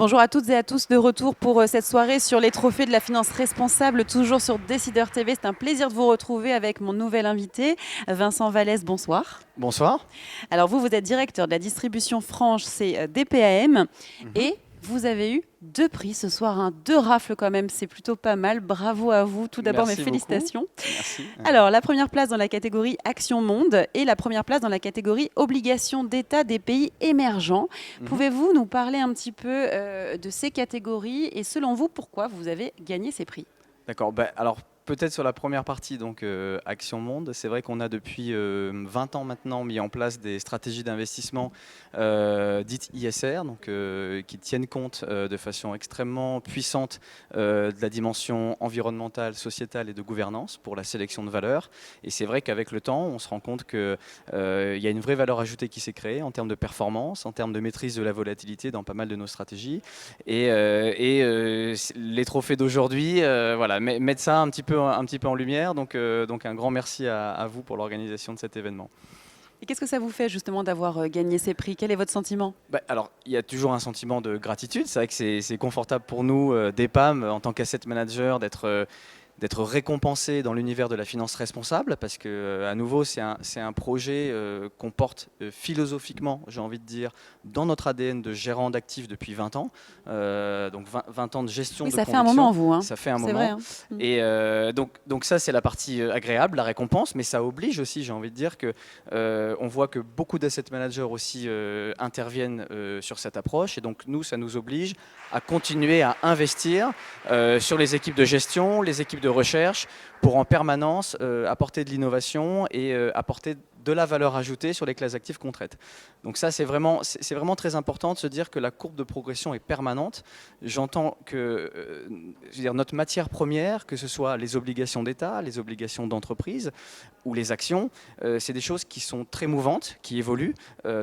Bonjour à toutes et à tous, de retour pour cette soirée sur les trophées de la finance responsable, toujours sur Décideur TV. C'est un plaisir de vous retrouver avec mon nouvel invité, Vincent Vallès. Bonsoir. Bonsoir. Alors vous êtes directeur de la distribution franche, c'est DPAM, Mhm. et vous avez eu 2 prix ce soir, hein, 2 rafles quand même, c'est plutôt pas mal. Bravo à vous. Tout d'abord, mes Merci beaucoup. félicitations. Merci. Alors, la première place dans la catégorie Action Monde et la première place dans la catégorie Obligations d'État des pays émergents. Mhm. Pouvez-vous nous parler un petit peu de ces catégories et selon vous, pourquoi vous avez gagné ces prix? D'accord. Alors peut-être sur la première partie, donc Action Monde, c'est vrai qu'on a depuis 20 ans maintenant mis en place des stratégies d'investissement dites ISR, donc qui tiennent compte de façon extrêmement puissante de la dimension environnementale, sociétale et de gouvernance pour la sélection de valeurs. Et c'est vrai qu'avec le temps, on se rend compte qu'il y a une vraie valeur ajoutée qui s'est créée en termes de performance, en termes de maîtrise de la volatilité dans pas mal de nos stratégies. Et les trophées d'aujourd'hui, voilà, mettent ça un petit peu en lumière. Donc un grand merci à vous pour l'organisation de cet événement. Et qu'est-ce que ça vous fait justement d'avoir gagné ces prix? Quel est votre sentiment? Alors, il y a toujours un sentiment de gratitude. C'est vrai que c'est confortable pour nous, d'EPAM, en tant qu'asset manager, d'être récompensé dans l'univers de la finance responsable, parce que à nouveau c'est un projet qu'on porte philosophiquement, j'ai envie de dire, dans notre ADN de gérant d'actifs depuis 20 ans, donc 20 ans de gestion Oui, de ça fait un moment, conviction, vous, hein. ça fait un C'est vrai, moment. hein. Mm. Et donc ça c'est la partie agréable, la récompense, mais ça oblige aussi, j'ai envie de dire, que on voit que beaucoup d'asset managers aussi interviennent sur cette approche, et donc nous ça nous oblige à continuer à investir sur les équipes de gestion, les équipes de recherche, pour en permanence apporter de l'innovation et apporter de la valeur ajoutée sur les classes actives qu'on traite. Donc ça, c'est vraiment très important de se dire que la courbe de progression est permanente. J'entends que je veux dire, notre matière première, que ce soit les obligations d'État, les obligations d'entreprise ou les actions, c'est des choses qui sont très mouvantes, qui évoluent.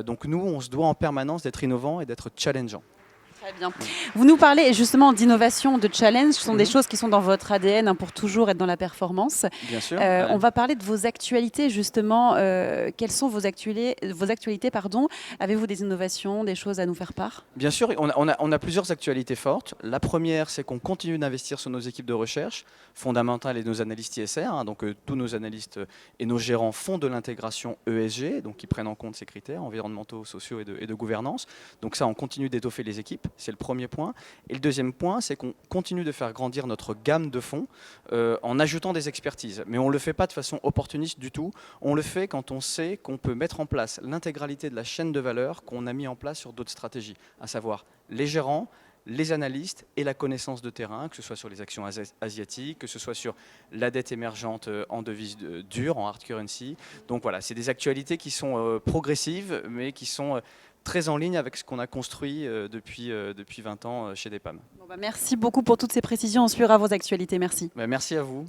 Donc nous, on se doit en permanence d'être innovant et d'être challengeant. Très bien. Vous nous parlez justement d'innovation, de challenge. Ce sont des Mhm. choses qui sont dans votre ADN, hein, pour toujours être dans la performance. Bien sûr. On va parler de vos actualités justement. Quelles sont vos actualités, pardon. Avez-vous des innovations, des choses à nous faire part? Bien sûr, on a plusieurs actualités fortes. La première, c'est qu'on continue d'investir sur nos équipes de recherche fondamentales et nos analystes ISR. Donc tous nos analystes et nos gérants font de l'intégration ESG, donc qui prennent en compte ces critères environnementaux, sociaux et de gouvernance. Donc ça, on continue d'étoffer les équipes. C'est le premier point. Et le deuxième point, c'est qu'on continue de faire grandir notre gamme de fonds en ajoutant des expertises. Mais on ne le fait pas de façon opportuniste du tout. On le fait quand on sait qu'on peut mettre en place l'intégralité de la chaîne de valeur qu'on a mis en place sur d'autres stratégies, à savoir les gérants, les analystes et la connaissance de terrain, que ce soit sur les actions asiatiques, que ce soit sur la dette émergente en devise dure, en hard currency. Donc voilà, c'est des actualités qui sont progressives, mais qui sont très en ligne avec ce qu'on a construit depuis 20 ans chez DEPAM. Bon, bah, merci beaucoup pour toutes ces précisions. On suivra vos actualités. Merci. Merci à vous.